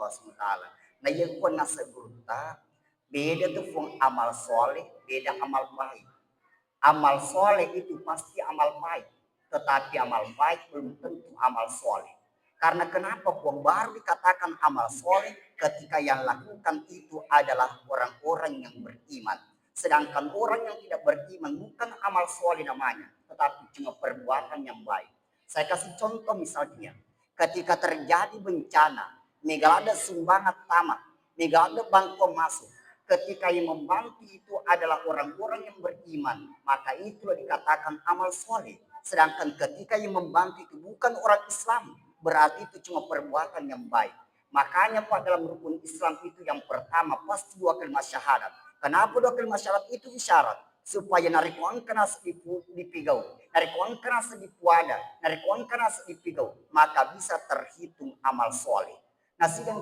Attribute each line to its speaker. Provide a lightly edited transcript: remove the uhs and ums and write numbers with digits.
Speaker 1: Allah SWT. Nah yang pun nasa gurta, beda tuh pun amal soleh, beda amal baik. Amal soleh itu pasti amal baik, tetapi amal baik belum tentu amal soleh. Karena kenapa pun baru dikatakan amal soleh ketika yang lakukan itu adalah orang-orang yang beriman. Sedangkan orang yang tidak beriman bukan amal soleh namanya, tetapi cuma perbuatan yang baik. Saya kasih contoh misalnya, ketika terjadi bencana, nggak ada sumbangan tamat, nggak ada bantuan masuk. Ketika yang membantu itu adalah orang-orang yang beriman, maka itulah dikatakan amal soleh. Sedangkan ketika yang membantu itu bukan orang Islam, berarti itu cuma perbuatan yang baik. Makanya Pak dalam rukun Islam itu yang pertama pasti 2 kalimat syahadat. Kenapa 2 kalimat syahadat itu isyarat? Supaya narikuan keras dipigau, narikuan keras dipuada, narikuan keras dipigau, maka bisa terhitung amal soleh. Nah, sidang